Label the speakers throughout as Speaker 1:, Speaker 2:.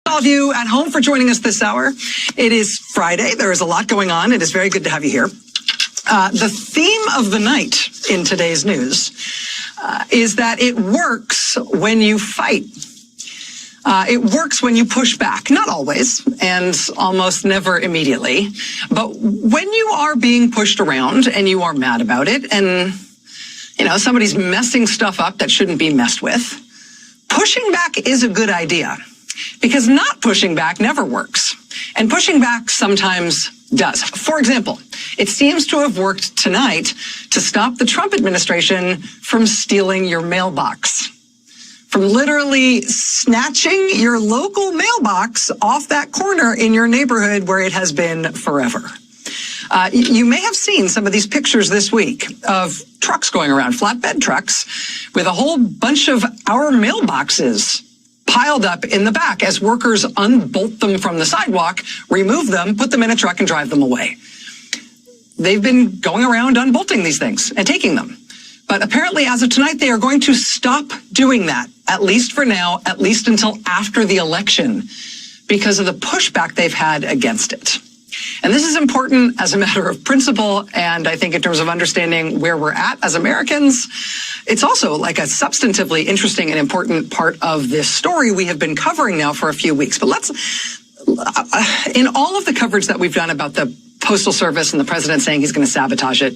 Speaker 1: All of you at home for joining us this hour. It is Friday. There is a lot going on. It is very good to have you here. The theme of the night in today's news is that it works when you fight. It works when you push back. Not always, and almost never immediately. But when you are being pushed around and you are mad about it, and somebody's messing stuff up that shouldn't be messed with, pushing back is a good idea. Because not pushing back never works. And pushing back sometimes does. For example, it seems to have worked tonight to stop the Trump administration from stealing your mailbox. From literally snatching your local mailbox off that corner in your neighborhood where it has been forever. You may have seen some of these pictures this week of trucks going around, flatbed trucks, with a whole bunch of our mailboxes piled up in the back as workers unbolt them from the sidewalk, remove them, put them in a truck, and drive them away. They've been going around unbolting these things and taking them. But apparently, as of tonight, they are going to stop doing that, at least for now, at least until after the election, because of the pushback they've had against it. And this is important as a matter of principle, and I think in terms of understanding where we're at as Americans. It's also like a substantively interesting and important part of this story we have been covering now for a few weeks. But let's, in all of the coverage that we've done about the Postal Service and the president saying he's going to sabotage it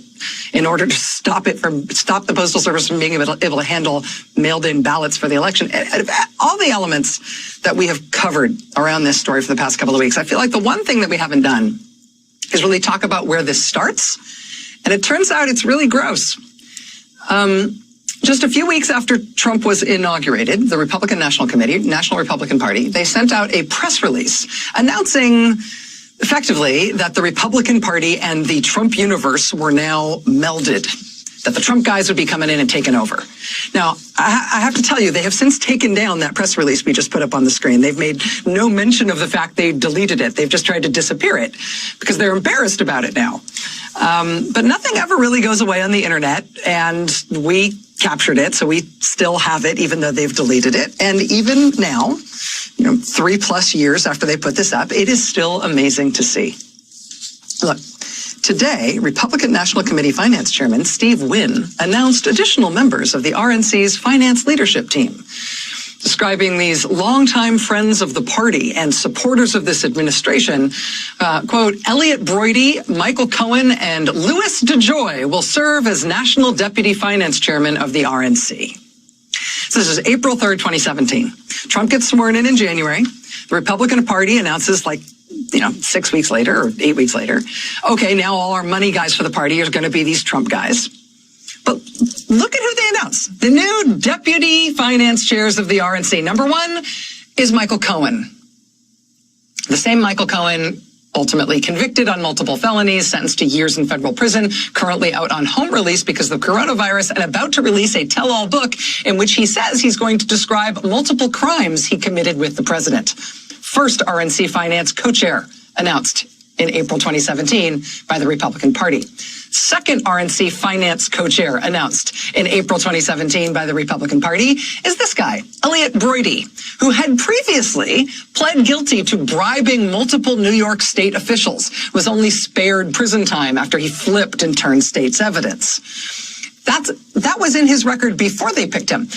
Speaker 1: in order to stop the Postal Service from being able to handle mailed-in ballots for the election, all the elements that we have covered around this story for the past couple of weeks, I feel like the one thing that we haven't done is really talk about where this starts. And it turns out it's really gross. Just a few weeks after Trump was inaugurated, the Republican National Committee, National Republican Party, they sent out a press release announcing effectively that the Republican Party and the Trump universe were now melded, that the Trump guys would be coming in and taking over. Now, I have to tell you, they have since taken down that press release we just put up on the screen. They've made no mention of the fact they deleted it. They've just tried to disappear it because they're embarrassed about it now. But nothing ever really goes away on the internet, and we captured it, so we still have it, even though they've deleted it. And even now, 3+ years after they put this up, it is still amazing to see. Look, today, Republican National Committee Finance Chairman Steve Wynn announced additional members of the RNC's finance leadership team, describing these longtime friends of the party and supporters of this administration. Quote, Elliot Broidy, Michael Cohen, and Louis DeJoy will serve as National Deputy Finance Chairman of the RNC. So this is April 3rd, 2017. Trump gets sworn in January. The Republican Party announces 6 weeks later or 8 weeks later, okay, now all our money guys for the party are going to be these Trump guys. But look at who they announced. The new deputy finance chairs of the RNC. Number one is Michael Cohen. The same Michael Cohen, ultimately convicted on multiple felonies, sentenced to years in federal prison, currently out on home release because of coronavirus, and about to release a tell-all book in which he says he's going to describe multiple crimes he committed with the president. First RNC finance co-chair announced in April 2017 by the Republican Party. Second RNC finance co-chair announced in April 2017 by the Republican Party is this guy, Elliot Broidy, who had previously pled guilty to bribing multiple New York state officials, was only spared prison time after he flipped and turned state's evidence. That was in his record before they picked him.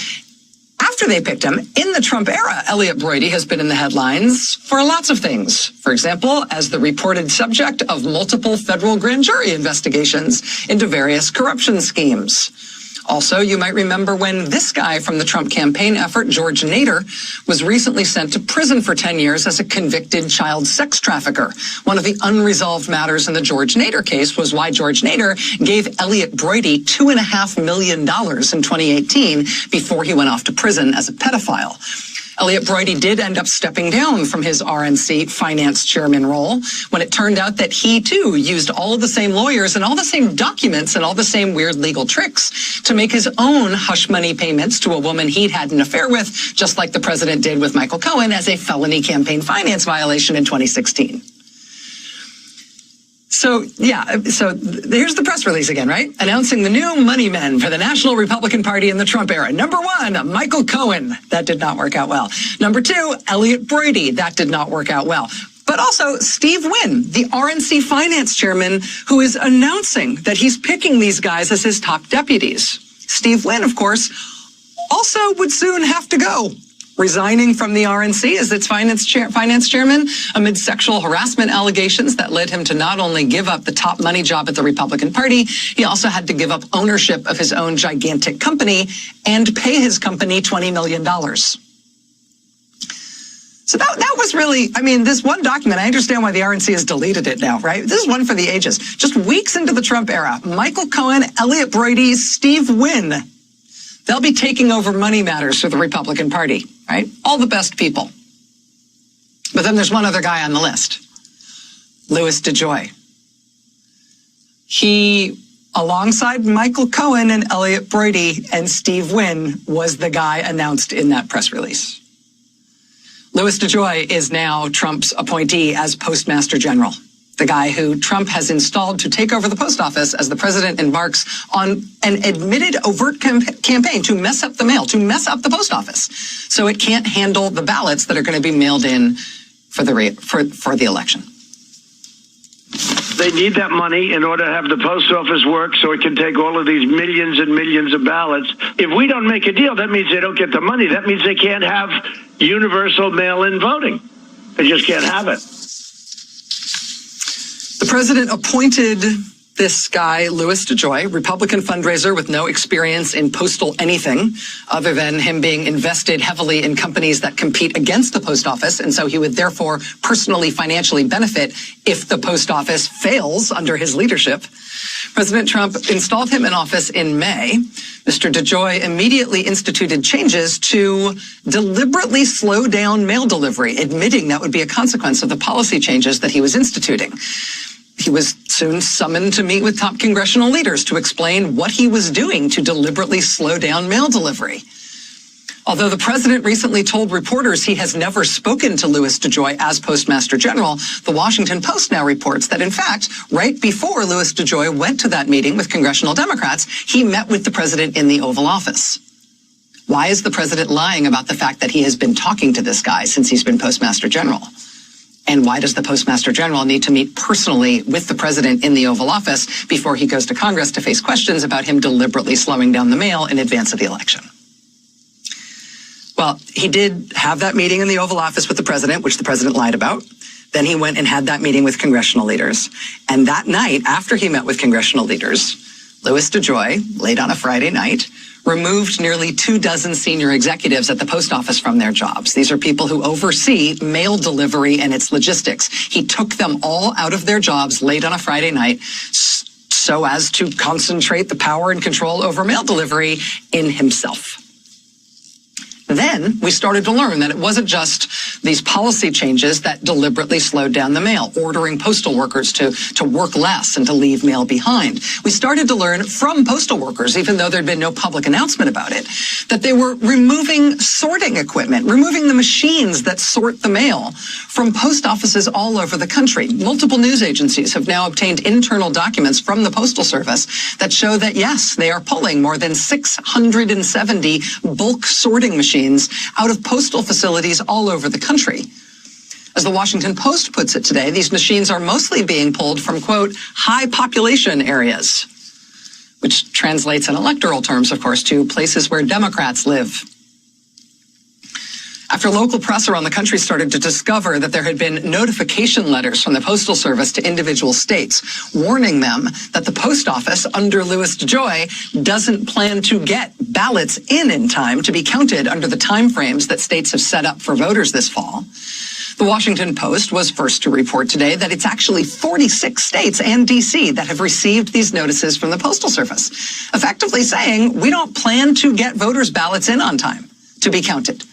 Speaker 1: After they picked him, in the Trump era, Elliot Broidy has been in the headlines for lots of things. For example, as the reported subject of multiple federal grand jury investigations into various corruption schemes. Also, you might remember when this guy from the Trump campaign effort, George Nader, was recently sent to prison for 10 years as a convicted child sex trafficker. One of the unresolved matters in the George Nader case was why George Nader gave Elliot Broidy $2.5 million in 2018 before he went off to prison as a pedophile. Elliot Broidy did end up stepping down from his RNC finance chairman role when it turned out that he, too, used all of the same lawyers and all the same documents and all the same weird legal tricks to make his own hush money payments to a woman he'd had an affair with, just like the president did with Michael Cohen as a felony campaign finance violation in 2016. So here's the press release again, right? Announcing the new money men for the National Republican Party in the Trump era. Number 1, Michael Cohen. That did not work out well. Number 2, Elliot Brady. That did not work out well. But also Steve Wynn, the RNC finance chairman, who is announcing that he's picking these guys as his top deputies. Steve Wynn, of course, also would soon have to go, resigning from the RNC as its finance chairman amid sexual harassment allegations that led him to not only give up the top money job at the Republican Party, he also had to give up ownership of his own gigantic company and pay his company $20 million. So that was really, I mean, this one document, I understand why the RNC has deleted it now, right? This is one for the ages. Just weeks into the Trump era, Michael Cohen, Elliot Brady, Steve Wynn, they'll be taking over money matters for the Republican Party, right? All the best people. But then there's one other guy on the list, Louis DeJoy. He, alongside Michael Cohen and Elliot Brady and Steve Wynn, was the guy announced in that press release. Louis DeJoy is now Trump's appointee as Postmaster General, the guy who Trump has installed to take over the post office as the president embarks on an admitted overt campaign to mess up the mail, to mess up the post office, so it can't handle the ballots that are going to be mailed in for the election.
Speaker 2: They need that money in order to have the post office work so it can take all of these millions and millions of ballots. If we don't make a deal, that means they don't get the money. That means they can't have universal mail-in voting. They just can't have it.
Speaker 1: The president appointed this guy, Louis DeJoy, Republican fundraiser with no experience in postal anything other than him being invested heavily in companies that compete against the post office. And so he would therefore personally financially benefit if the post office fails under his leadership. President Trump installed him in office in May. Mr. DeJoy immediately instituted changes to deliberately slow down mail delivery, admitting that would be a consequence of the policy changes that he was instituting. He was soon summoned to meet with top congressional leaders to explain what he was doing to deliberately slow down mail delivery. Although the president recently told reporters he has never spoken to Louis DeJoy as Postmaster General, the Washington Post now reports that, in fact, right before Louis DeJoy went to that meeting with congressional Democrats, he met with the president in the Oval Office. Why is the president lying about the fact that he has been talking to this guy since he's been Postmaster General? And why does the Postmaster General need to meet personally with the president in the Oval Office before he goes to Congress to face questions about him deliberately slowing down the mail in advance of the election? Well, he did have that meeting in the Oval Office with the president, which the president lied about. Then he went and had that meeting with congressional leaders. And that night, after he met with congressional leaders, Louis DeJoy, late on a Friday night, removed nearly 24 senior executives at the post office from their jobs. These are people who oversee mail delivery and its logistics. He took them all out of their jobs late on a Friday night so as to concentrate the power and control over mail delivery in himself. Then we started to learn that it wasn't just these policy changes that deliberately slowed down the mail, ordering postal workers to work less and to leave mail behind. We started to learn from postal workers, even though there'd been no public announcement about it, that they were removing sorting equipment, removing the machines that sort the mail from post offices all over the country. Multiple news agencies have now obtained internal documents from the Postal Service that show that, yes, they are pulling more than 670 bulk sorting machines out of postal facilities all over the country. As the Washington Post puts it today, these machines are mostly being pulled from, quote, high population areas, which translates in electoral terms, of course, to places where Democrats live. After local press around the country started to discover that there had been notification letters from the Postal Service to individual states warning them that the post office under Louis DeJoy doesn't plan to get ballots in time to be counted under the timeframes that states have set up for voters this fall, the Washington Post was first to report today that it's actually 46 states and D.C. that have received these notices from the Postal Service, effectively saying we don't plan to get voters' ballots in on time to be counted.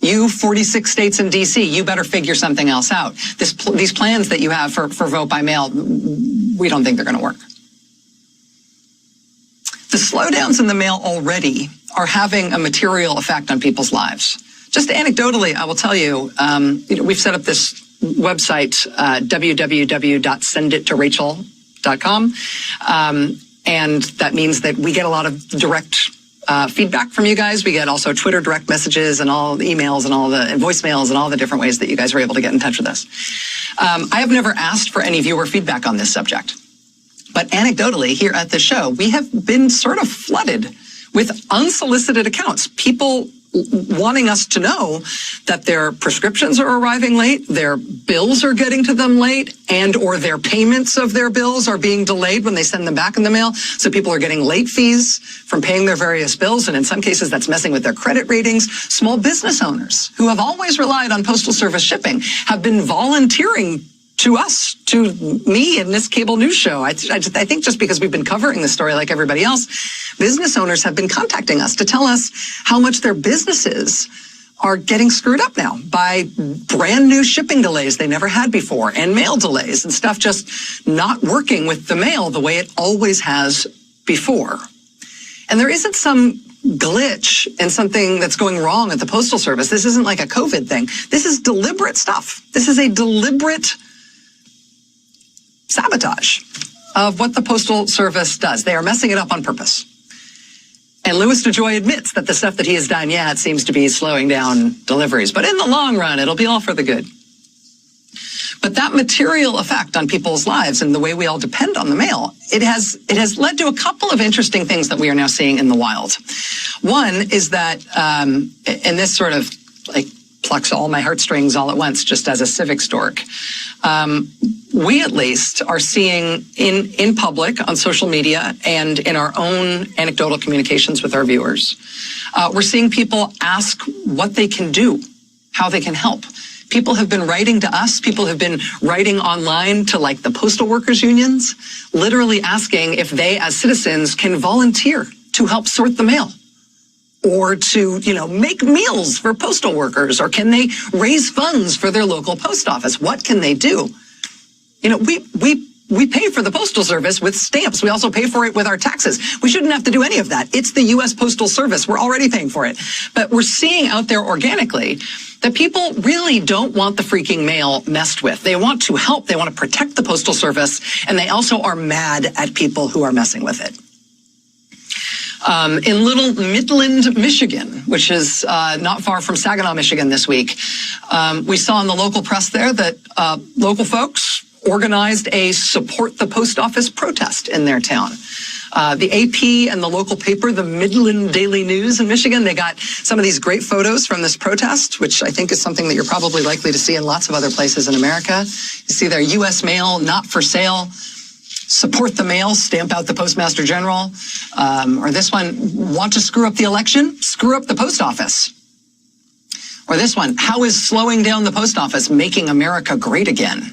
Speaker 1: You 46 states and D.C., you better figure something else out. These plans that you have for vote by mail, we don't think they're going to work. The slowdowns in the mail already are having a material effect on people's lives. Just anecdotally, I will tell you, we've set up this website, www.sendittorachel.com. And that means that we get a lot of direct feedback from you guys. We get also Twitter direct messages and all the emails and and voicemails and all the different ways that you guys are able to get in touch with us. I have never asked for any viewer feedback on this subject, but anecdotally here at the show, we have been sort of flooded with unsolicited accounts. People wanting us to know that their prescriptions are arriving late, their bills are getting to them late, and or their payments of their bills are being delayed when they send them back in the mail. So people are getting late fees from paying their various bills, and in some cases that's messing with their credit ratings. Small business owners who have always relied on Postal Service shipping have been volunteering to us, to me in this cable news show. I think just because we've been covering this story like everybody else, business owners have been contacting us to tell us how much their businesses are getting screwed up now by brand new shipping delays they never had before, and mail delays and stuff just not working with the mail the way it always has before. And there isn't some glitch and something that's going wrong at the Postal Service. This isn't like a COVID thing. This is deliberate stuff. This is a deliberate sabotage of what the Postal Service does. They are messing it up on purpose. And Louis DeJoy admits that the stuff that he has done, it seems to be slowing down deliveries. But in the long run, it'll be all for the good. But that material effect on people's lives and the way we all depend on the mail, it has led to a couple of interesting things that we are now seeing in the wild. One is that, and this sort of like plucks all my heartstrings all at once, just as a civic stork. We at least are seeing in public, on social media, and in our own anecdotal communications with our viewers, we're seeing people ask what they can do, how they can help. People have been writing to us. People have been writing online to like the postal workers unions, literally asking if they as citizens can volunteer to help sort the mail, or to, make meals for postal workers, or can they raise funds for their local post office? What can they do? We pay for the Postal Service with stamps. We also pay for it with our taxes. We shouldn't have to do any of that. It's the U.S. Postal Service. We're already paying for it. But we're seeing out there organically that people really don't want the freaking mail messed with. They want to help. They want to protect the Postal Service. And they also are mad at people who are messing with it. In Little Midland, Michigan, which is not far from Saginaw, Michigan this week, we saw in the local press there that local folks organized a Support the Post Office protest in their town. The AP and the local paper, the Midland Daily News in Michigan, they got some of these great photos from this protest, which I think is something that you're probably likely to see in lots of other places in America. You see their U.S. mail, not for sale. Support the mail, stamp out the Postmaster General. Or this one, want to screw up the election? Screw up the post office. Or this one, how is slowing down the post office making America great again?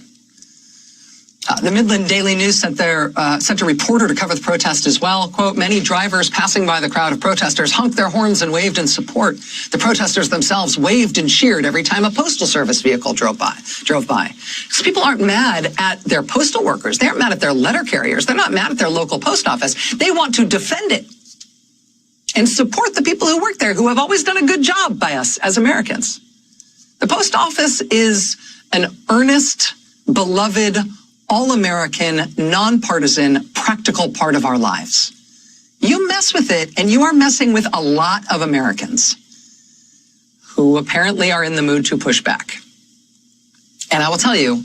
Speaker 1: The Midland Daily News sent a reporter to cover the protest as well. Quote, many drivers passing by the crowd of protesters honked their horns and waved in support. The protesters themselves waved and cheered every time a Postal Service vehicle drove by. Because people aren't mad at their postal workers. They aren't mad at their letter carriers. They're not mad at their local post office. They want to defend it and support the people who work there, who have always done a good job by us as Americans. The post office is an earnest, beloved, all-American, nonpartisan, practical part of our lives. You mess with it, and you are messing with a lot of Americans who apparently are in the mood to push back. And I will tell you,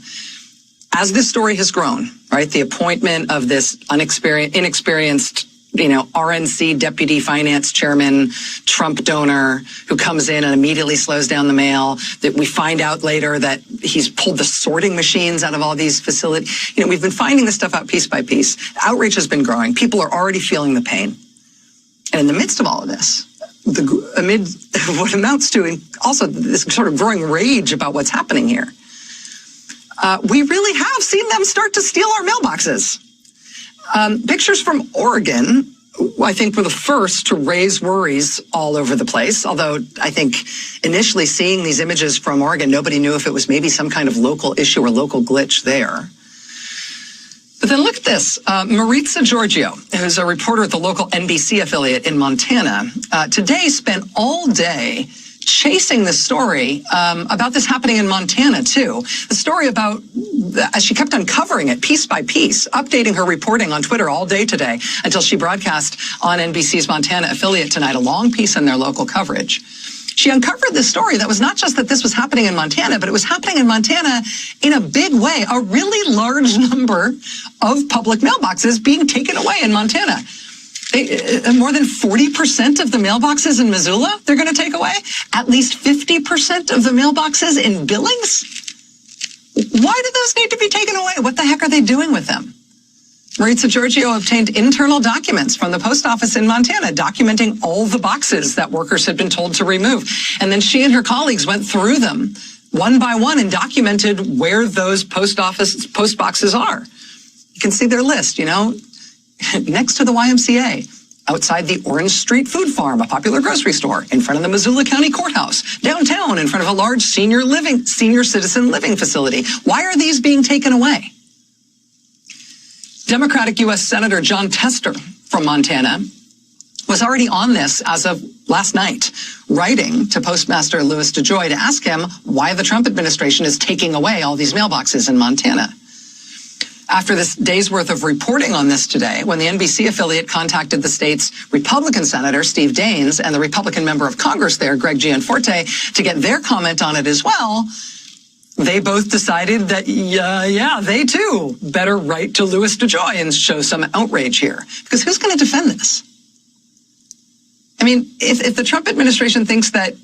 Speaker 1: as this story has grown, right, the appointment of this inexperienced, RNC deputy finance chairman, Trump donor, who comes in and immediately slows down the mail, that we find out later that he's pulled the sorting machines out of all these facilities. We've been finding this stuff out piece by piece. Outrage has been growing. People are already feeling the pain. And in the midst of all of this, amid what amounts to also this sort of growing rage about what's happening here, we really have seen them start to steal our mailboxes. Pictures from Oregon, I think, were the first to raise worries all over the place. Although I think initially seeing these images from Oregon, nobody knew if it was maybe some kind of local issue or local glitch there. But then look at this. Maritza Giorgio, who's a reporter at the local NBC affiliate in Montana, today spent all day chasing this story about this happening in Montana, too. The story about, as she kept on covering it piece by piece, updating her reporting on Twitter all day today until she broadcast on NBC's Montana affiliate tonight, a long piece in their local coverage. She uncovered this story that was not just that this was happening in Montana, but it was happening in Montana in a big way. A really large number of public mailboxes being taken away in Montana. More than 40% of the mailboxes in Missoula, they're going to take away. At least 50% of the mailboxes in Billings. Why do those need to be taken away? What the heck are they doing with them? Maritza Giorgio obtained internal documents from the post office in Montana documenting all the boxes that workers had been told to remove. And then she and her colleagues went through them one by one and documented where those post boxes are. You can see their list, next to the YMCA, outside the Orange Street Food Farm, a popular grocery store, in front of the Missoula County Courthouse, downtown in front of a large senior citizen living facility. Why are these being taken away? Democratic U.S. Senator John Tester from Montana was already on this as of last night, writing to Postmaster Louis DeJoy to ask him why the Trump administration is taking away all these mailboxes in Montana. After this day's worth of reporting on this today, when the NBC affiliate contacted the state's Republican Senator, Steve Daines, and the Republican member of Congress there, Greg Gianforte, to get their comment on it as well, they both decided that, they too better write to Louis DeJoy and show some outrage here. Because who's going to defend this? I mean, if the Trump administration thinks that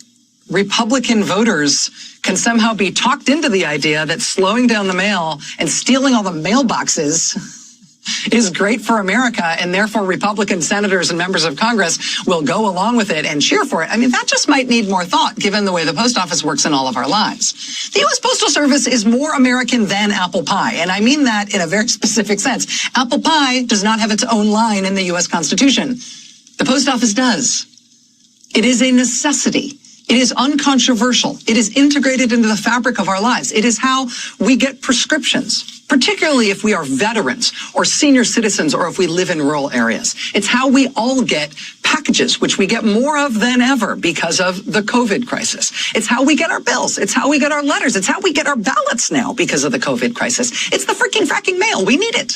Speaker 1: Republican voters can somehow be talked into the idea that slowing down the mail and stealing all the mailboxes is great for America, and therefore Republican senators and members of Congress will go along with it and cheer for it. I mean, that just might need more thought, given the way the post office works in all of our lives. The U.S. Postal Service is more American than apple pie, and I mean that in a very specific sense. Apple pie does not have its own line in the U.S. Constitution. The post office does. It is a necessity. It is uncontroversial. It is integrated into the fabric of our lives. It is how we get prescriptions, particularly if we are veterans or senior citizens or if we live in rural areas. It's how we all get packages, which we get more of than ever because of the COVID crisis. It's how we get our bills. It's how we get our letters. It's how we get our ballots now because of the COVID crisis. It's the freaking fracking mail. We need it.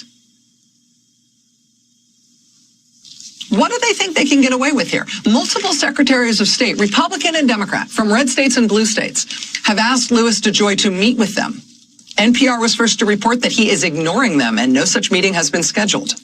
Speaker 1: What do they think they can get away with here? Multiple secretaries of state, Republican and Democrat, from red states and blue states, have asked Louis DeJoy to meet with them. NPR was first to report that he is ignoring them, and no such meeting has been scheduled.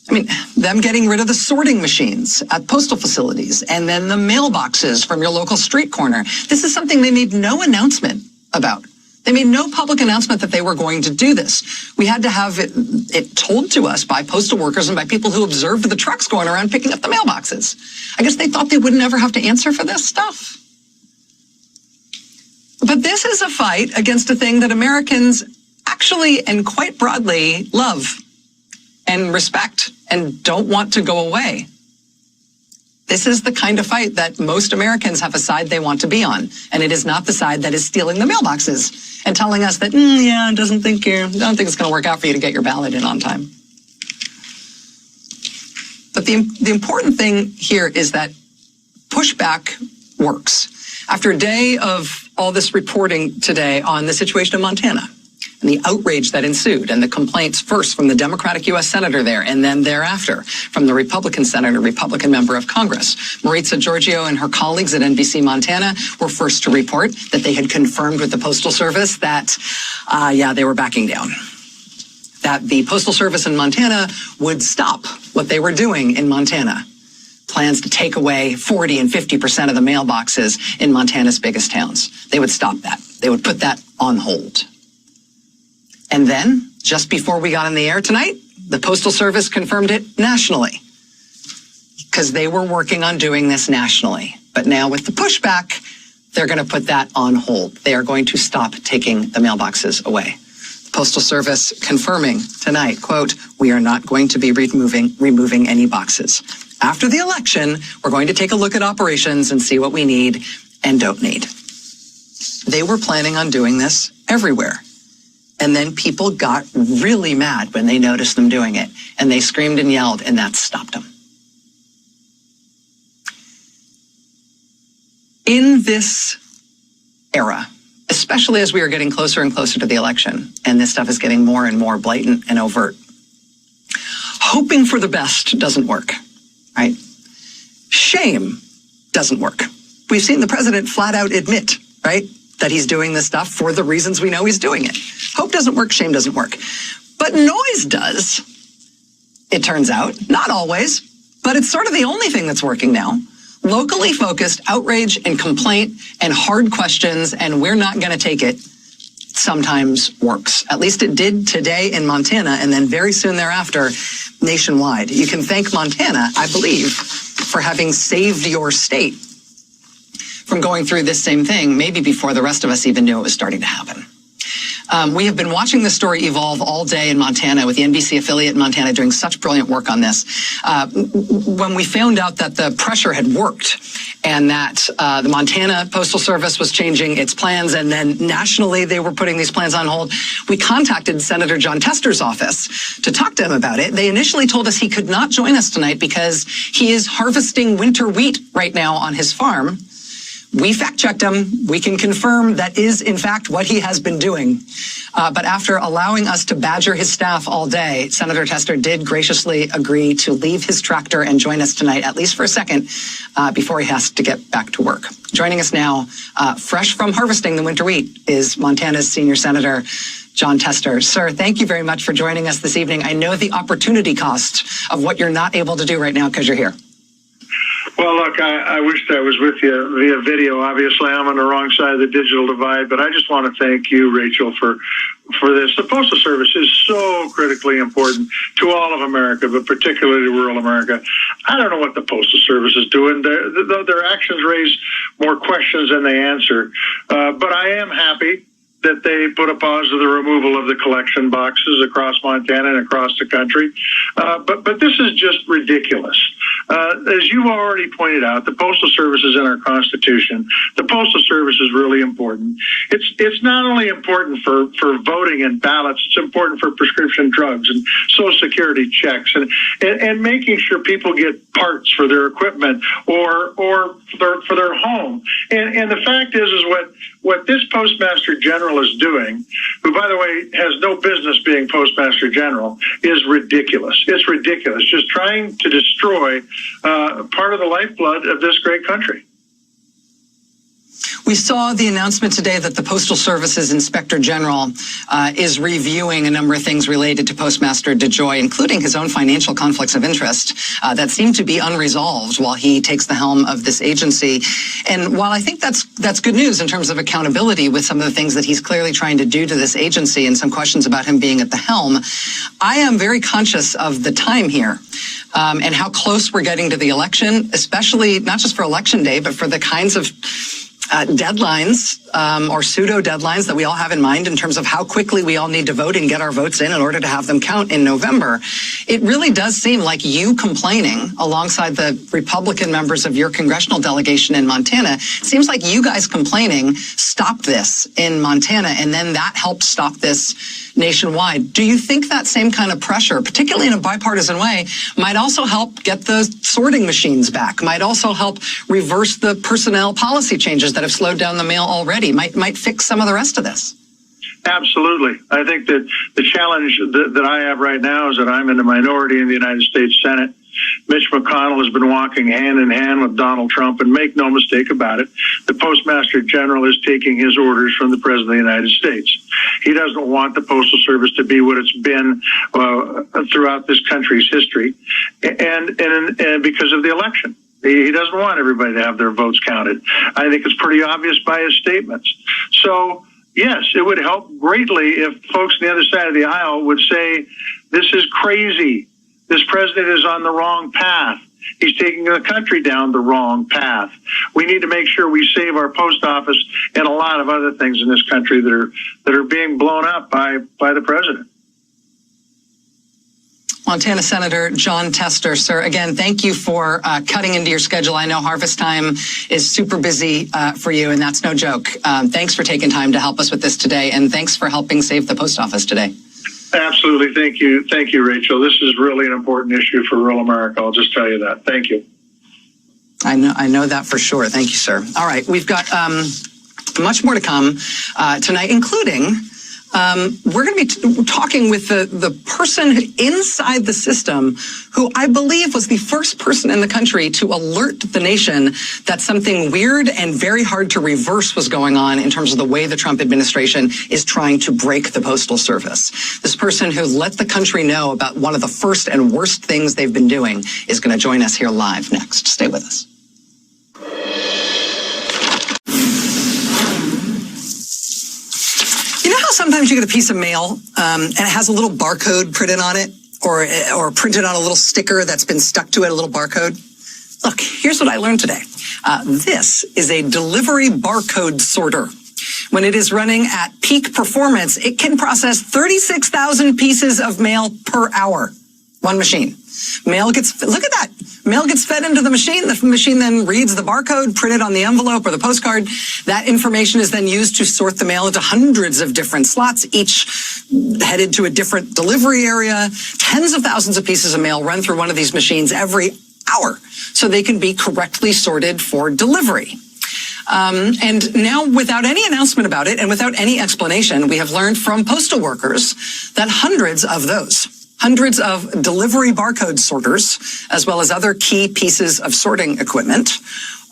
Speaker 1: I mean, them getting rid of the sorting machines at postal facilities and then the mailboxes from your local street corner. This is something they made no announcement about. They made no public announcement that they were going to do this. We had to have it told to us by postal workers and by people who observed the trucks going around picking up the mailboxes. I guess they thought they would never have to answer for this stuff. But this is a fight against a thing that Americans actually and quite broadly love and respect and don't want to go away. This is the kind of fight that most Americans have a side they want to be on, and it is not the side that is stealing the mailboxes and telling us that, I don't think it's going to work out for you to get your ballot in on time. But the important thing here is that pushback works. After a day of all this reporting today on the situation in Montana, and the outrage that ensued, and the complaints first from the Democratic U.S. Senator there, and then thereafter from the Republican Senator, Republican member of Congress. Maritza Giorgio and her colleagues at NBC Montana were first to report that they had confirmed with the Postal Service that, they were backing down. That the Postal Service in Montana would stop what they were doing in Montana. Plans to take away 40 and 50% of the mailboxes in Montana's biggest towns. They would stop that. They would put that on hold. And then, just before we got on the air tonight, the Postal Service confirmed it nationally because they were working on doing this nationally. But now with the pushback, they're going to put that on hold. They are going to stop taking the mailboxes away. The Postal Service confirming tonight, quote, "We are not going to be removing any boxes. After the election, we're going to take a look at operations and see what we need and don't need." They were planning on doing this everywhere. And then people got really mad when they noticed them doing it. And they screamed and yelled, and that stopped them. In this era, especially as we are getting closer and closer to the election, and this stuff is getting more and more blatant and overt, hoping for the best doesn't work, right? Shame doesn't work. We've seen the president flat out admit, right, that he's doing this stuff for the reasons we know he's doing it. Hope doesn't work, shame doesn't work. But noise does, it turns out. Not always, but it's sort of the only thing that's working now. Locally focused outrage and complaint and hard questions, and we're not going to take it, sometimes works. At least it did today in Montana, and then very soon thereafter, nationwide. You can thank Montana, I believe, for having saved your state from going through this same thing, maybe before the rest of us even knew it was starting to happen. We have been watching this story evolve all day in Montana with the NBC affiliate in Montana doing such brilliant work on this. When we found out that the pressure had worked and that the Montana Postal Service was changing its plans and then nationally they were putting these plans on hold, we contacted Senator Jon Tester's office to talk to him about it. They initially told us he could not join us tonight because he is harvesting winter wheat right now on his farm. We fact-checked him. We can confirm that is, in fact, what he has been doing. But after allowing us to badger his staff all day, Senator Tester did graciously agree to leave his tractor and join us tonight, at least for a second, before he has to get back to work. Joining us now, fresh from harvesting the winter wheat, is Montana's senior senator, Jon Tester. Sir, thank you very much for joining us this evening. I know the opportunity cost of what you're not able to do right now because you're here.
Speaker 3: Well, look, I wished I was with you via video. Obviously, I'm on the wrong side of the digital divide, but I just want to thank you, Rachel, for this. The Postal Service is so critically important to all of America, but particularly to rural America. I don't know what the Postal Service is doing. Their actions raise more questions than they answer. But I am happy that they put a pause to the removal of the collection boxes across Montana and across the country. But this is just ridiculous. As you've already pointed out, the Postal Service is in our Constitution. The Postal Service is really important. It's not only important for voting and ballots, it's important for prescription drugs and Social Security checks and making sure people get parts for their equipment or for their home. And the fact is what this Postmaster General is doing, who, by the way, has no business being Postmaster General, is ridiculous. It's ridiculous. Just trying to destroy part of the lifeblood of this great country.
Speaker 1: We saw the announcement today that the Postal Service's Inspector General is reviewing a number of things related to Postmaster DeJoy, including his own financial conflicts of interest that seem to be unresolved while he takes the helm of this agency. And while I think that's good news in terms of accountability with some of the things that he's clearly trying to do to this agency and some questions about him being at the helm, I am very conscious of the time here and how close we're getting to the election, especially not just for Election Day, but for the kinds of deadlines or pseudo deadlines that we all have in mind in terms of how quickly we all need to vote and get our votes in order to have them count in November. It really does seem like you complaining alongside the Republican members of your congressional delegation in Montana, seems like you guys complaining stopped this in Montana, and then that helped stop this nationwide. Do you think that same kind of pressure, particularly in a bipartisan way, might also help get the sorting machines back, might also help reverse the personnel policy changes that have slowed down the mail already, might fix some of the rest of this?
Speaker 3: Absolutely. I think that the challenge that I have right now is that I'm in the minority in the United States Senate. Mitch McConnell has been walking hand in hand with Donald Trump, and make no mistake about it, the Postmaster General is taking his orders from the President of the United States. He doesn't want the Postal Service to be what it's been throughout this country's history, and because of the election. He doesn't want everybody to have their votes counted. I think it's pretty obvious by his statements. So, yes, it would help greatly if folks on the other side of the aisle would say, this is crazy. This president is on the wrong path. He's taking the country down the wrong path. We need to make sure we save our post office and a lot of other things in this country that are being blown up by the president.
Speaker 1: Montana Senator Jon Tester, sir, again, thank you for cutting into your schedule. I know harvest time is super busy for you, and that's no joke. Thanks for taking time to help us with this today, and thanks for helping save the post office today.
Speaker 3: Absolutely. Thank you. Thank you, Rachel. This is really an important issue for rural America. I'll just tell you that. Thank you.
Speaker 1: I know that for sure. Thank you, sir. All right, we've got much more to come tonight, including we're going to be talking with the person inside the system who I believe was the first person in the country to alert the nation that something weird and very hard to reverse was going on in terms of the way the Trump administration is trying to break the Postal Service. This person who let the country know about one of the first and worst things they've been doing is going to join us here live next. Stay with us. Sometimes you get a piece of mail and it has a little barcode printed on it or printed on a little sticker that's been stuck to it, a little barcode. Look, here's what I learned today. This is a delivery barcode sorter. When it is running at peak performance, it can process 36,000 pieces of mail per hour. One machine. Look at that. Mail gets fed into the machine. The machine then reads the barcode printed on the envelope or the postcard. That information is then used to sort the mail into hundreds of different slots, each headed to a different delivery area. Tens of thousands of pieces of mail run through one of these machines every hour so they can be correctly sorted for delivery. And now, without any announcement about it and without any explanation, we have learned from postal workers that hundreds of delivery barcode sorters, as well as other key pieces of sorting equipment,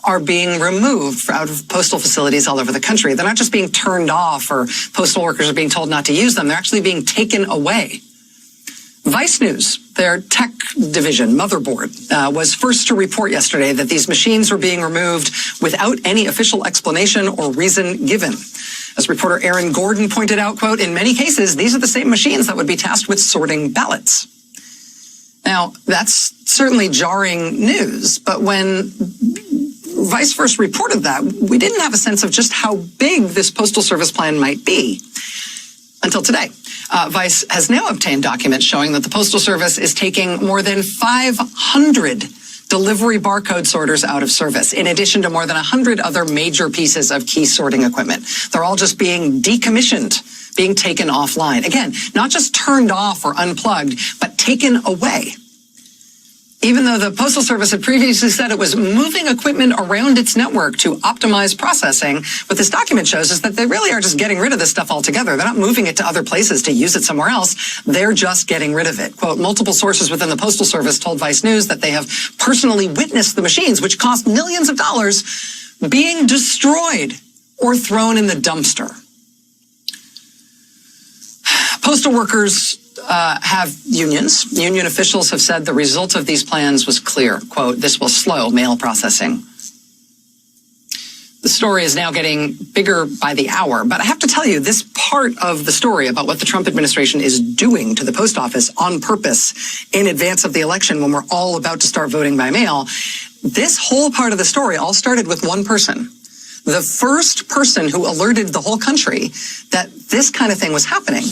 Speaker 1: are being removed out of postal facilities all over the country. They're not just being turned off or postal workers are being told not to use them. They're actually being taken away. Vice News, their tech division, Motherboard, was first to report yesterday that these machines were being removed without any official explanation or reason given. As reporter Aaron Gordon pointed out, quote, in many cases, these are the same machines that would be tasked with sorting ballots. Now, that's certainly jarring news, but when Vice first reported that, we didn't have a sense of just how big this Postal Service plan might be until today. Vice has now obtained documents showing that the Postal Service is taking more than 500 delivery barcode sorters out of service, in addition to more than 100 other major pieces of key sorting equipment. They're all just being decommissioned, being taken offline. Again, not just turned off or unplugged, but taken away. Even though the Postal Service had previously said it was moving equipment around its network to optimize processing, what this document shows is that they really are just getting rid of this stuff altogether. They're not moving it to other places to use it somewhere else. They're just getting rid of it. Quote, multiple sources within the Postal Service told Vice News that they have personally witnessed the machines, which cost millions of dollars, being destroyed or thrown in the dumpster. Postal workers have unions. Union officials have said the result of these plans was clear. Quote, this will slow mail processing. The story is now getting bigger by the hour, but I have to tell you, this part of the story about what the Trump administration is doing to the post office on purpose in advance of the election when we're all about to start voting by mail, this whole part of the story all started with one person. The first person who alerted the whole country that this kind of thing was happening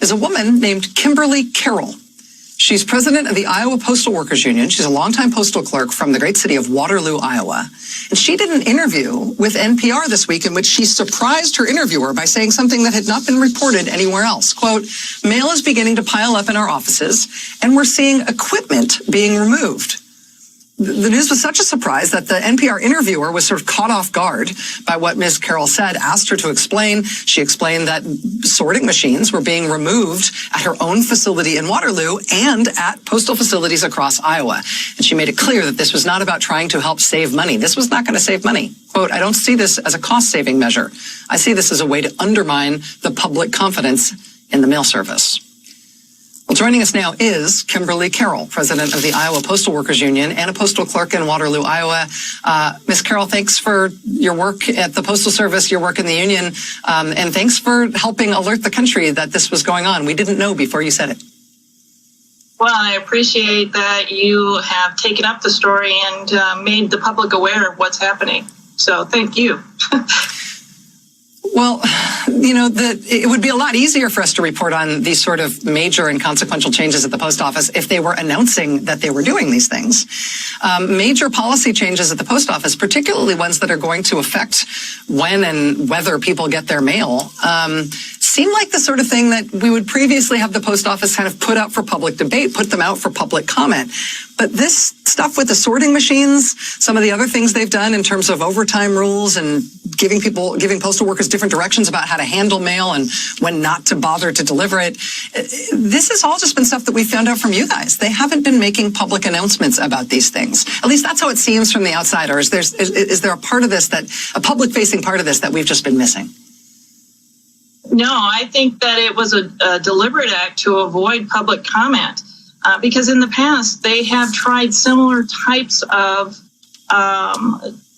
Speaker 1: is a woman named Kimberly Carroll. She's president of the Iowa Postal Workers Union. She's a longtime postal clerk from the great city of Waterloo, Iowa. And she did an interview with NPR this week in which she surprised her interviewer by saying something that had not been reported anywhere else. Quote, mail is beginning to pile up in our offices, and we're seeing equipment being removed. The news was such a surprise that the NPR interviewer was sort of caught off guard by what Ms. Carroll said, asked her to explain. She explained that sorting machines were being removed at her own facility in Waterloo and at postal facilities across Iowa. And she made it clear that this was not about trying to help save money. This was not going to save money. Quote, I don't see this as a cost-saving measure. I see this as a way to undermine the public confidence in the mail service. Well, joining us now is Kimberly Carroll, president of the Iowa Postal Workers Union and a postal clerk in Waterloo, Iowa. Ms. Carroll, thanks for your work at the Postal Service, your work in the union, and thanks for helping alert the country that this was going on. We didn't know before you said it.
Speaker 4: Well, I appreciate that you have taken up the story and made the public aware of what's happening. So thank you.
Speaker 1: Well, you know, it would be a lot easier for us to report on these sort of major and consequential changes at the post office if they were announcing that they were doing these things. Major policy changes at the post office, particularly ones that are going to affect when and whether people get their mail, seem like the sort of thing that we would previously have the post office kind of put out for public debate, put them out for public comment. But this stuff with the sorting machines, some of the other things they've done in terms of overtime rules and giving postal workers different directions about how to handle mail and when not to bother to deliver it. This has all just been stuff that we found out from you guys. They haven't been making public announcements about these things. At least that's how it seems from the outside. Or is there a part of this a public-facing part of this that we've just been missing?
Speaker 4: No, I think that it was a deliberate act to avoid public comment. Because in the past, they have tried similar types of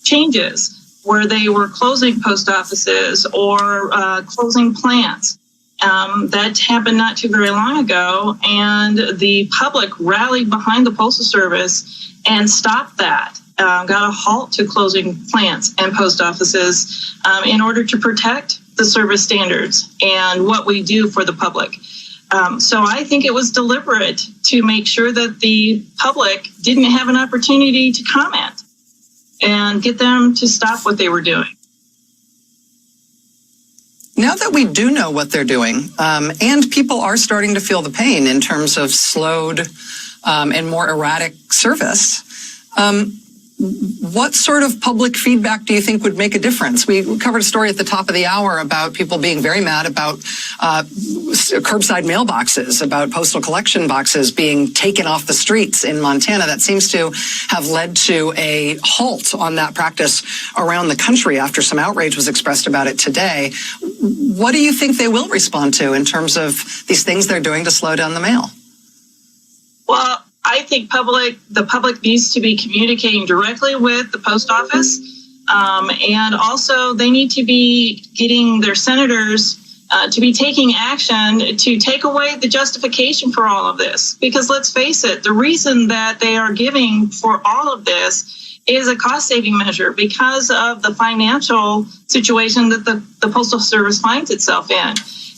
Speaker 4: changes where they were closing post offices or closing plants. That happened not too very long ago, and the public rallied behind the Postal Service and stopped that, got a halt to closing plants and post offices in order to protect the service standards and what we do for the public. So I think it was deliberate to make sure that the public didn't have an opportunity to comment and get them to stop what they were doing.
Speaker 1: Now that we do know what they're doing, and people are starting to feel the pain in terms of slowed and more erratic service, what sort of public feedback do you think would make a difference? We covered a story at the top of the hour about people being very mad about curbside mailboxes, about postal collection boxes being taken off the streets in Montana. That seems to have led to a halt on that practice around the country after some outrage was expressed about it today. What do you think they will respond to in terms of these things they're doing to slow down the mail?
Speaker 4: Well, I think the public needs to be communicating directly with the post office, and also they need to be getting their senators to be taking action to take away the justification for all of this. Because let's face it, the reason that they are giving for all of this is a cost-saving measure because of the financial situation that the Postal Service finds itself in.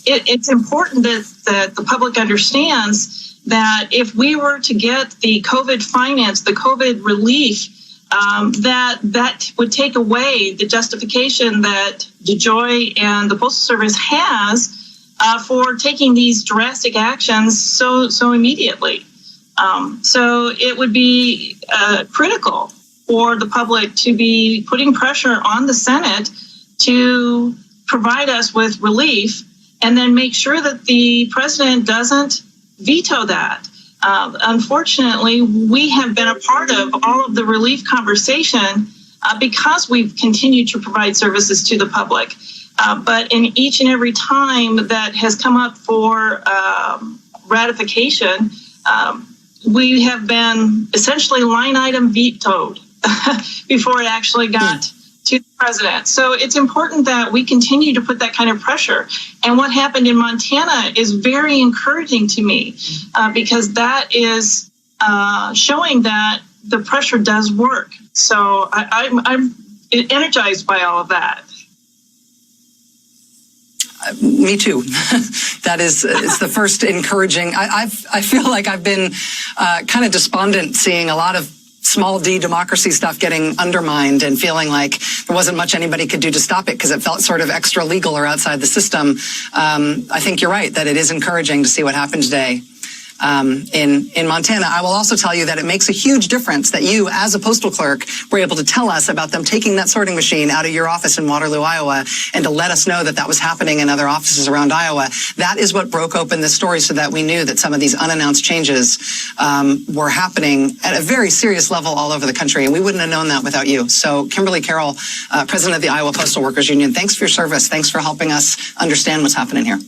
Speaker 4: It's important that the public understands that if we were to get the COVID finance, the COVID relief, that would take away the justification that DeJoy and the Postal Service has for taking these drastic actions so immediately. So it would be critical for the public to be putting pressure on the Senate to provide us with relief and then make sure that the president doesn't veto that. Unfortunately, we have been a part of all of the relief conversation because we've continued to provide services to the public. But in each and every time that has come up for ratification, we have been essentially line item vetoed before it actually got to the president. So it's important that we continue to put that kind of pressure. And what happened in Montana is very encouraging to me because that is showing that the pressure does work. So I'm energized by all of that.
Speaker 1: Me too. That is, it's the first encouraging. I feel like I've been kind of despondent seeing a lot of small d democracy stuff getting undermined and feeling like there wasn't much anybody could do to stop it because it felt sort of extra legal or outside the system. I think you're right that it is encouraging to see what happened today in Montana. I will also tell you that it makes a huge difference that you, as a postal clerk, were able to tell us about them taking that sorting machine out of your office in Waterloo, Iowa, and to let us know that that was happening in other offices around Iowa. That is what broke open this story so that we knew that some of these unannounced changes were happening at a very serious level all over the country, and we wouldn't have known that without you. So Kimberly Carroll, president of the Iowa Postal Workers Union, thanks for your service. Thanks for helping us understand what's happening here.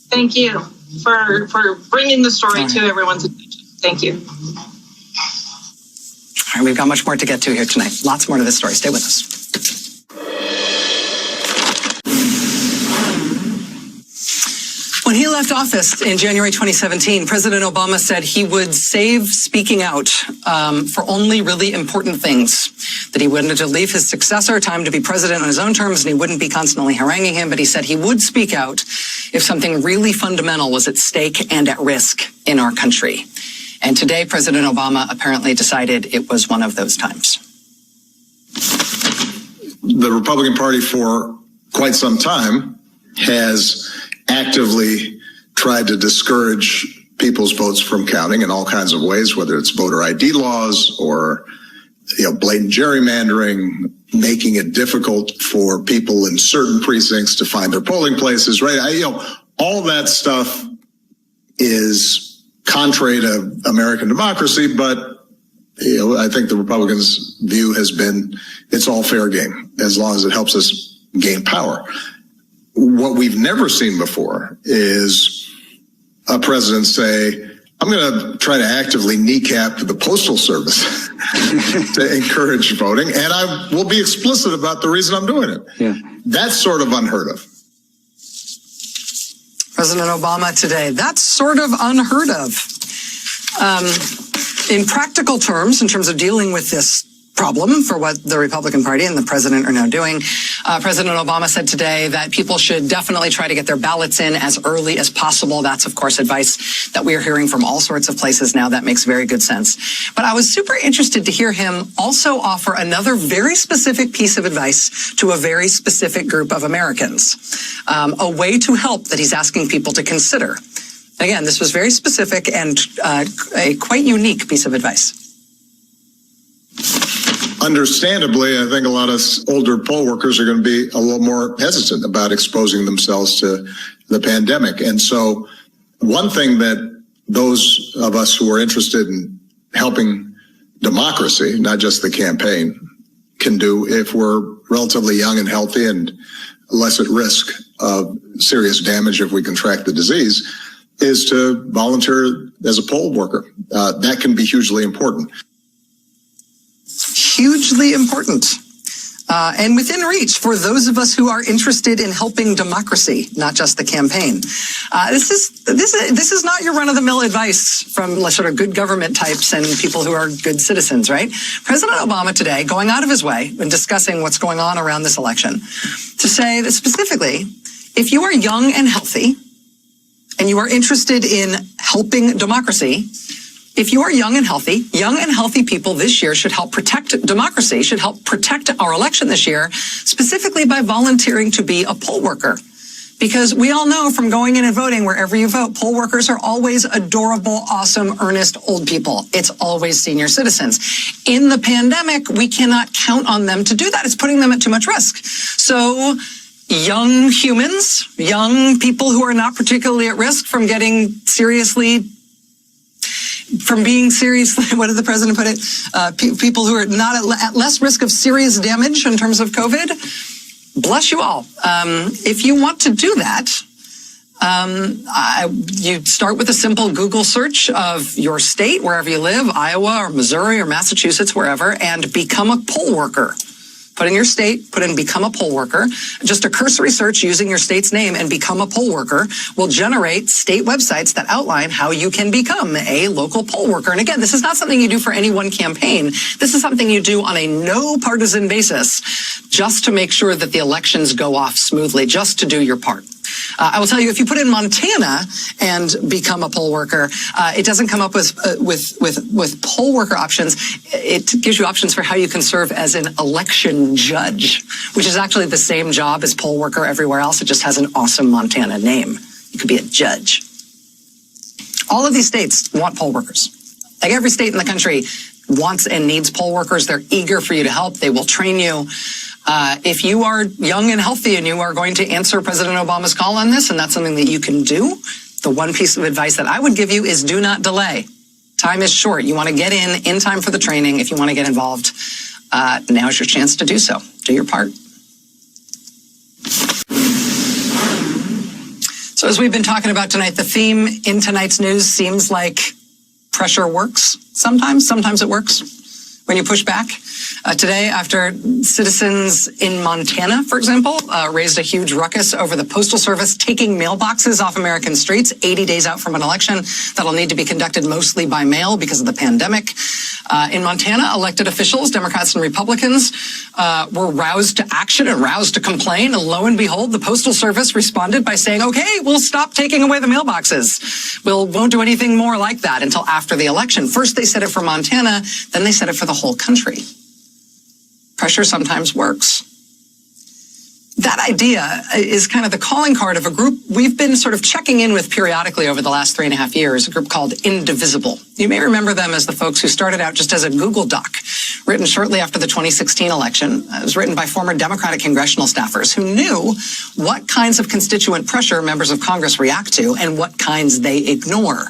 Speaker 4: Thank you for bringing the story to everyone's attention. Thank you.
Speaker 1: All right, we've got much more to get to here tonight. Lots more to this story. Stay with us. When he left office in January 2017, President Obama said he would save speaking out for only really important things, that he wouldn't leave his successor time to be president on his own terms, and he wouldn't be constantly haranguing him, but he said he would speak out if something really fundamental was at stake and at risk in our country. And today, President Obama apparently decided it was one of those times.
Speaker 5: The Republican Party for quite some time has actively tried to discourage people's votes from counting in all kinds of ways, whether it's voter ID laws or blatant gerrymandering, making it difficult for people in certain precincts to find their polling places, right? All that stuff is contrary to American democracy, but I think the Republicans' view has been it's all fair game as long as it helps us gain power. What we've never seen before is a president say, I'm going to try to actively kneecap the Postal Service to encourage voting, and I will be explicit about the reason I'm doing it.
Speaker 6: Yeah.
Speaker 5: That's sort of unheard of.
Speaker 1: President Obama today, that's sort of unheard of. In practical terms, in terms of dealing with this problem for what the Republican Party and the president are now doing, President Obama said today that people should definitely try to get their ballots in as early as possible. That's, of course, advice that we are hearing from all sorts of places now. That makes very good sense. But I was super interested to hear him also offer another very specific piece of advice to a very specific group of Americans, a way to help that he's asking people to consider. Again, this was very specific and a quite unique piece of advice.
Speaker 5: Understandably, I think a lot of older poll workers are going to be a little more hesitant about exposing themselves to the pandemic. And so one thing that those of us who are interested in helping democracy, not just the campaign, can do if we're relatively young and healthy and less at risk of serious damage if we contract the disease, is to volunteer as a poll worker. That can be hugely important.
Speaker 1: Hugely important. And within reach for those of us who are interested in helping democracy, not just the campaign. This is not your run-of-the-mill advice from sort of good government types and people who are good citizens, right? President Obama today going out of his way when discussing what's going on around this election to say that specifically, if you are young and healthy and you are interested in helping democracy, if you are young and healthy people this year should help protect democracy, should help protect our election this year, specifically by volunteering to be a poll worker. Because we all know from going in and voting wherever you vote, poll workers are always adorable, awesome, earnest old people. It's always senior citizens. In the pandemic, we cannot count on them to do that. It's putting them at too much risk. So young humans, young people who are not particularly at risk from being seriously, what did the president put it? People who are not at less risk of serious damage in terms of COVID. Bless you all. If you want to do that, you start with a simple Google search of your state, wherever you live, Iowa or Missouri or Massachusetts, wherever, and become a poll worker. Put in your state, put in become a poll worker. Just a cursory search using your state's name and become a poll worker will generate state websites that outline how you can become a local poll worker. And again, this is not something you do for any one campaign. This is something you do on a no partisan basis just to make sure that the elections go off smoothly, just to do your part. I will tell you, if you put in Montana and become a poll worker, it doesn't come up with poll worker options. It gives you options for how you can serve as an election judge, which is actually the same job as poll worker everywhere else. It just has an awesome Montana name. You could be a judge. All of these states want poll workers. Like every state in the country wants and needs poll workers. They're eager for you to help. They will train you. If you are young and healthy and you are going to answer President Obama's call on this, and that's something that you can do, the one piece of advice that I would give you is do not delay. Time is short. You want to get in time for the training. If you want to get involved, now's your chance to do so. Do your part. So as we've been talking about tonight, the theme in tonight's news seems like pressure works sometimes. Sometimes it works when you push back. Today, after citizens in Montana, for example, raised a huge ruckus over the Postal Service taking mailboxes off American streets 80 days out from an election that'll need to be conducted mostly by mail because of the pandemic. In Montana, elected officials, Democrats and Republicans, were roused to action and roused to complain. And lo and behold, the Postal Service responded by saying, okay, we'll stop taking away the mailboxes. Won't do anything more like that until after the election. First, they said it for Montana, then they said it for the whole country. Pressure sometimes works. That idea is kind of the calling card of a group we've been sort of checking in with periodically over the last 3.5 years, a group called Indivisible. You may remember them as the folks who started out just as a Google Doc, written shortly after the 2016 election. It was written by former Democratic congressional staffers who knew what kinds of constituent pressure members of Congress react to and what kinds they ignore.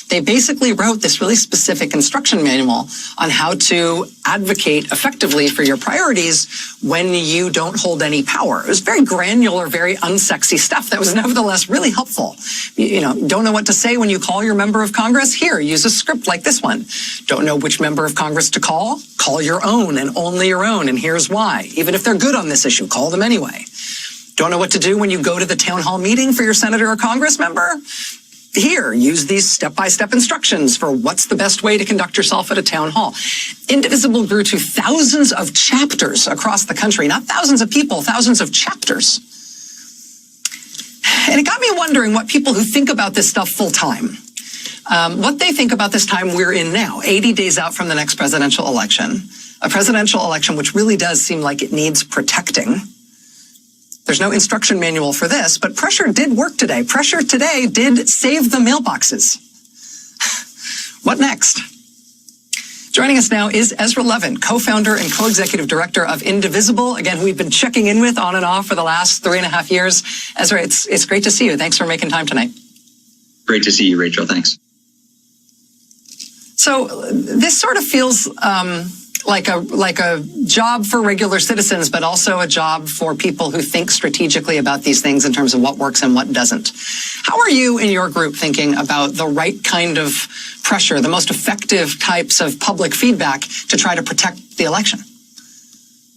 Speaker 1: They basically wrote this really specific instruction manual on how to advocate effectively for your priorities when you don't hold any power. It was very granular, very unsexy stuff that was nevertheless really helpful. You know, don't know what to say when you call your member of Congress? Here, use a script like this one. Don't know which member of Congress to call? Call your own and only your own, and here's why. Even if they're good on this issue, call them anyway. Don't know what to do when you go to the town hall meeting for your senator or Congress member? Here, use these step-by-step instructions for what's the best way to conduct yourself at a town hall. Indivisible grew to thousands of chapters across the country, not thousands of people, thousands of chapters. And it got me wondering what people who think about this stuff full-time, what they think about this time we're in now, 80 days out from the next presidential election, a presidential election which really does seem like it needs protecting. There's no instruction manual for this, but pressure did work today. Pressure today did save the mailboxes. What next? Joining us now is Ezra Levin, co-founder and co-executive director of Indivisible, again, who we've been checking in with on and off for the last 3.5 years. Ezra, it's great to see you. Thanks for making time tonight.
Speaker 6: Great to see you, Rachel. Thanks.
Speaker 1: So this sort of feels like a job for regular citizens, but also a job for people who think strategically about these things in terms of what works and what doesn't. How are you in your group thinking about the right kind of pressure, the most effective types of public feedback to try to protect the election?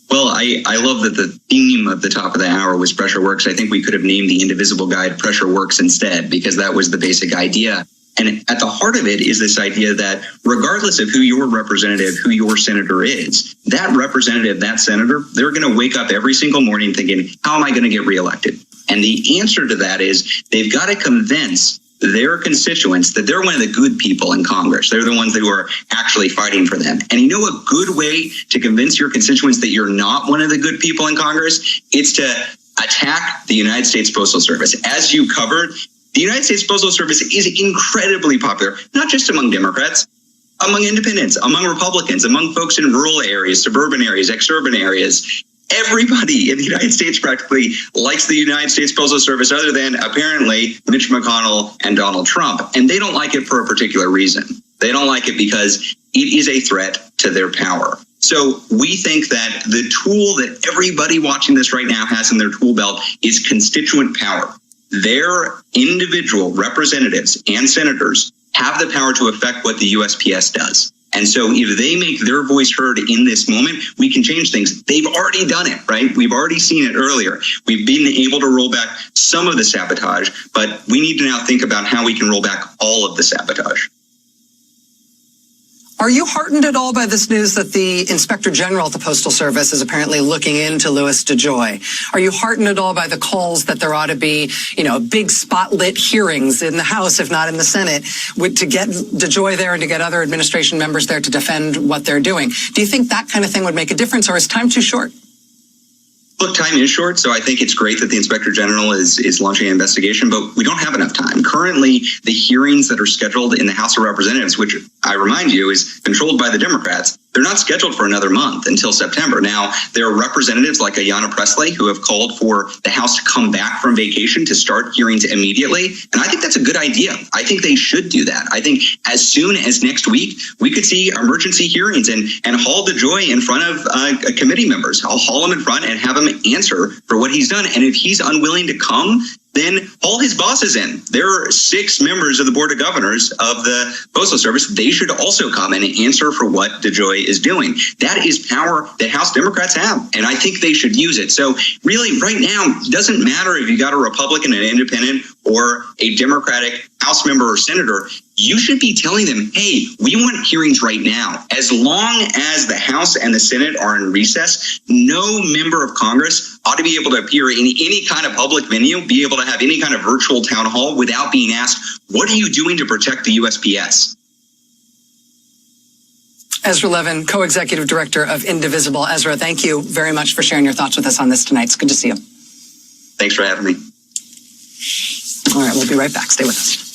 Speaker 6: Well, I love that the theme of the top of the hour was pressure works. I think we could have named the Indivisible Guide Pressure Works instead, because that was the basic idea. And at the heart of it is this idea that regardless of who your representative, who your senator is, that representative, that senator, they're going to wake up every single morning thinking, how am I going to get reelected? And the answer to that is they've got to convince their constituents that they're one of the good people in Congress. They're the ones who are actually fighting for them. And you know a good way to convince your constituents that you're not one of the good people in Congress? It's to attack the United States Postal Service. As you covered, the United States Postal Service is incredibly popular, not just among Democrats, among independents, among Republicans, among folks in rural areas, suburban areas, exurban areas. Everybody in the United States practically likes the United States Postal Service other than apparently Mitch McConnell and Donald Trump. And they don't like it for a particular reason. They don't like it because it is a threat to their power. So we think that the tool that everybody watching this right now has in their tool belt is constituent power. Their individual representatives and senators have the power to affect what the USPS does. And so if they make their voice heard in this moment, we can change things. They've already done it, right? We've already seen it earlier. We've been able to roll back some of the sabotage, but we need to now think about how we can roll back all of the sabotage.
Speaker 1: Are you heartened at all by this news that the Inspector General at the Postal Service is apparently looking into Louis DeJoy? Are you heartened at all by the calls that there ought to be, big spotlit hearings in the House, if not in the Senate, to get DeJoy there and to get other administration members there to defend what they're doing? Do you think that kind of thing would make a difference, or is time too short?
Speaker 6: Look, time is short, so I think it's great that the Inspector General is launching an investigation, but we don't have enough time. Currently, the hearings that are scheduled in the House of Representatives, which I remind you is controlled by the Democrats, they're not scheduled for another month until September. Now, there are representatives like Ayanna Pressley who have called for the House to come back from vacation to start hearings immediately. And I think that's a good idea. I think they should do that. I think as soon as next week, we could see emergency hearings and haul DeJoy in front of committee members. I'll haul him in front and have him answer for what he's done. And if he's unwilling to come, then haul his bosses in. There are 6 members of the Board of Governors of the Postal Service. They should also come and answer for what DeJoy is doing. That is power that House Democrats have, and I think they should use it. So really, right now, it doesn't matter if you got a Republican, an independent, or a Democratic House member or senator. You should be telling them, hey, we want hearings right now. As long as the House and the Senate are in recess, no member of Congress ought to be able to appear in any kind of public venue, be able to have any kind of virtual town hall without being asked, what are you doing to protect the USPS?
Speaker 1: Ezra Levin, co-executive director of Indivisible. Ezra, thank you very much for sharing your thoughts with us on this tonight. It's good to see you.
Speaker 6: Thanks for having me.
Speaker 1: All right, we'll be right back. Stay with us.